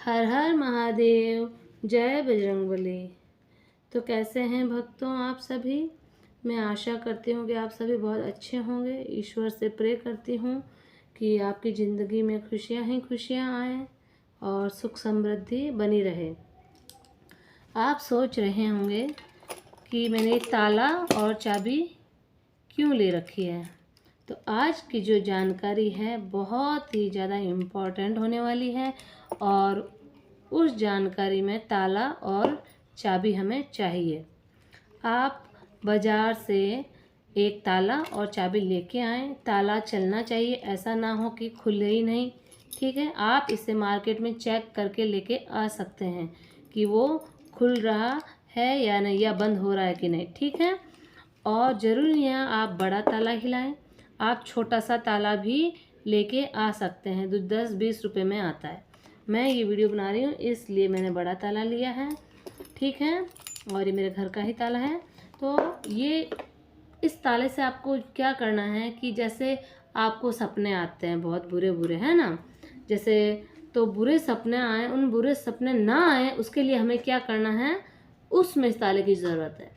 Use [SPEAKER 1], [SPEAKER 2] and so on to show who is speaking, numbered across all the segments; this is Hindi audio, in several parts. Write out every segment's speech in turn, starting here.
[SPEAKER 1] हर हर महादेव, जय बजरंगबली। तो कैसे हैं भक्तों आप सभी। मैं आशा करती हूँ कि आप सभी बहुत अच्छे होंगे। ईश्वर से प्रे करती हूँ कि आपकी ज़िंदगी में खुशियाँ ही खुशियाँ आएँ और सुख समृद्धि बनी रहे। आप सोच रहे होंगे कि मैंने ताला और चाबी क्यों ले रखी है। तो आज की जो जानकारी है बहुत ही ज़्यादा इम्पोर्टेंट होने वाली है और उस जानकारी में ताला और चाबी हमें चाहिए। आप बाज़ार से एक ताला और चाबी लेके आएँ। ताला चलना चाहिए, ऐसा ना हो कि खुले ही नहीं। ठीक है, आप इसे मार्केट में चेक करके लेके आ सकते हैं कि वो खुल रहा है या नहीं, या बंद हो रहा है कि नहीं। ठीक है, और ज़रूरी नहीं है आप बड़ा ताला ही लाएँ, आप छोटा सा ताला भी लेके आ सकते हैं। 10-20 रुपए में आता है। मैं ये वीडियो बना रही हूँ इसलिए मैंने बड़ा ताला लिया है। ठीक है, और ये मेरे घर का ही ताला है। तो ये इस ताले से आपको क्या करना है कि जैसे आपको सपने आते हैं बहुत बुरे बुरे, है ना, जैसे तो बुरे सपने आए, उन बुरे सपने ना आए उसके लिए हमें क्या करना है, उसमें इस ताले की ज़रूरत है।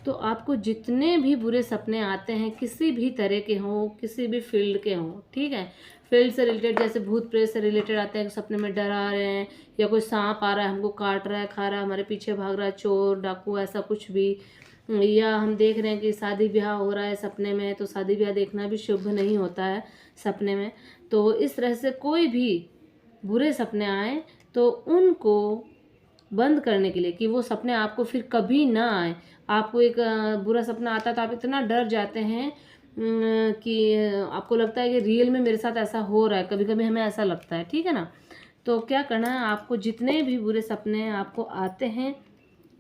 [SPEAKER 1] तो आपको जितने भी बुरे सपने आते हैं, किसी भी तरह के हों, किसी भी फील्ड के हों, ठीक है, फील्ड से रिलेटेड, जैसे भूत प्रेत से रिलेटेड आते हैं, सपने में डरा रहे हैं या कोई सांप आ रहा है हमको काट रहा है, खा रहा है, हमारे पीछे भाग रहा है, चोर डाकू ऐसा कुछ भी, या हम देख रहे हैं कि शादी ब्याह हो रहा है सपने में, तो शादी ब्याह देखना भी शुभ नहीं होता है सपने में। तो इस तरह से कोई भी बुरे सपने आए तो उनको बंद करने के लिए, कि वो सपने आपको फिर कभी ना आए। आपको एक बुरा सपना आता है तो आप इतना डर जाते हैं कि आपको लगता है कि रियल में मेरे साथ ऐसा हो रहा है। कभी कभी हमें ऐसा लगता है, ठीक है ना। तो क्या करना है, आपको जितने भी बुरे सपने आपको आते हैं,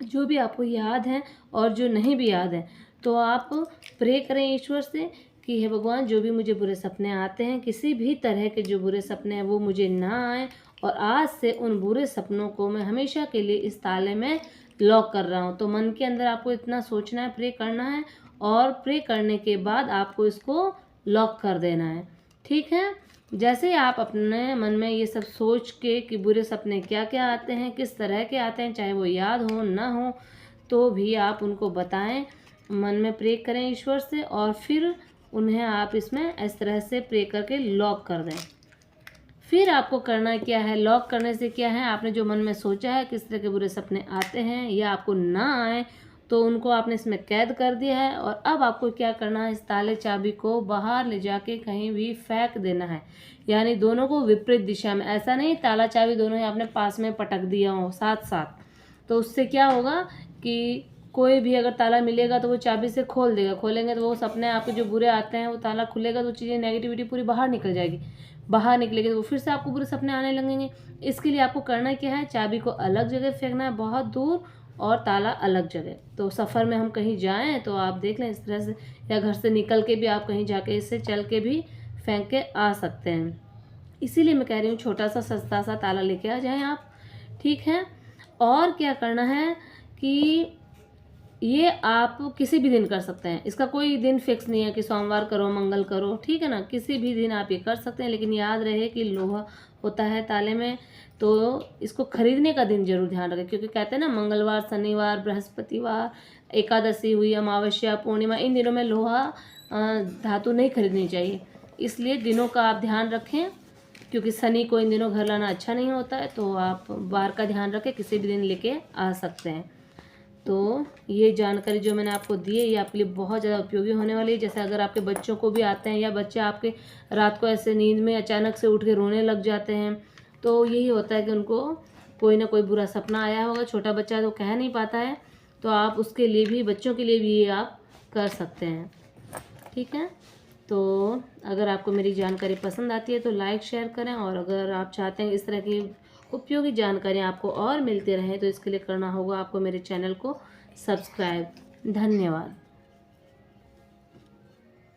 [SPEAKER 1] जो भी आपको याद है और जो नहीं भी याद है, तो आप प्रे करें ईश्वर से कि हे भगवान, जो भी मुझे बुरे सपने आते हैं, किसी भी तरह के जो बुरे सपने हैं वो मुझे ना आए, और आज से उन बुरे सपनों को मैं हमेशा के लिए इस ताले में लॉक कर रहा हूँ। तो मन के अंदर आपको इतना सोचना है, प्रे करना है, और प्रे करने के बाद आपको इसको लॉक कर देना है। ठीक है, जैसे ही आप अपने मन में ये सब सोच के कि बुरे सपने क्या क्या आते हैं, किस तरह के आते हैं, चाहे वो याद हो ना हो, तो भी आप उनको बताएं, मन में प्रे करें ईश्वर से, और फिर उन्हें आप इसमें इस तरह से प्रे करके लॉक कर दें। फिर आपको करना क्या है, लॉक करने से क्या है, आपने जो मन में सोचा है किस तरह के बुरे सपने आते हैं या आपको ना आए, तो उनको आपने इसमें कैद कर दिया है। और अब आपको क्या करना है, इस ताले चाबी को बाहर ले जाके कहीं भी फेंक देना है, यानी दोनों को विपरीत दिशा में। ऐसा नहीं ताला चाबी दोनों ही आपने पास में पटक दिया हो साथ साथ, तो उससे क्या होगा कि कोई भी अगर ताला मिलेगा तो वो चाबी से खोल देगा, खोलेंगे तो वो सपने आपके जो बुरे आते हैं, वो ताला खुलेगा तो चीज़ें नेगेटिविटी पूरी बाहर निकल जाएगी। बाहर निकलेगी तो वो फिर से आपको बुरे सपने आने लगेंगे। इसके लिए आपको करना क्या है, चाबी को अलग जगह फेंकना है, बहुत दूर, और ताला अलग जगह। तो सफ़र में हम कहीं जाएं तो आप देख लें इस तरह से, या घर से निकल के भी आप कहीं जाके इससे चल के भी फेंक के आ सकते हैं। इसीलिए मैं कह रही हूँ छोटा सा सस्ता सा ताला लेके आ जाएं आप। ठीक है, और क्या करना है कि ये आप किसी भी दिन कर सकते हैं, इसका कोई दिन फिक्स नहीं है कि सोमवार करो मंगल करो, ठीक है ना, किसी भी दिन आप ये कर सकते हैं। लेकिन याद रहे कि लोहा होता है ताले में, तो इसको खरीदने का दिन जरूर ध्यान रखें, क्योंकि कहते हैं ना मंगलवार, शनिवार, बृहस्पतिवार, एकादशी हुई, अमावस्या, पूर्णिमा, इन दिनों में लोहा धातु नहीं खरीदनी चाहिए। इसलिए दिनों का आप ध्यान रखें, क्योंकि शनि को इन दिनों घर लाना अच्छा नहीं होता है। तो आप बार का ध्यान रखें, किसी भी दिन लेके आ सकते हैं। तो ये जानकारी जो मैंने आपको दी है, ये आपके लिए बहुत ज़्यादा उपयोगी होने वाली है। जैसे अगर आपके बच्चों को भी आते हैं, या बच्चे आपके रात को ऐसे नींद में अचानक से उठ के रोने लग जाते हैं, तो यही होता है कि उनको कोई ना कोई बुरा सपना आया होगा। छोटा बच्चा तो कह नहीं पाता है, तो आप उसके लिए भी, बच्चों के लिए भी ये आप कर सकते हैं। ठीक है, तो अगर आपको मेरी जानकारी पसंद आती है तो लाइक शेयर करें, और अगर आप चाहते हैं इस तरह की उपयोगी जानकारियाँ आपको और मिलती रहें, तो इसके लिए करना होगा आपको मेरे चैनल को सब्सक्राइब। धन्यवाद।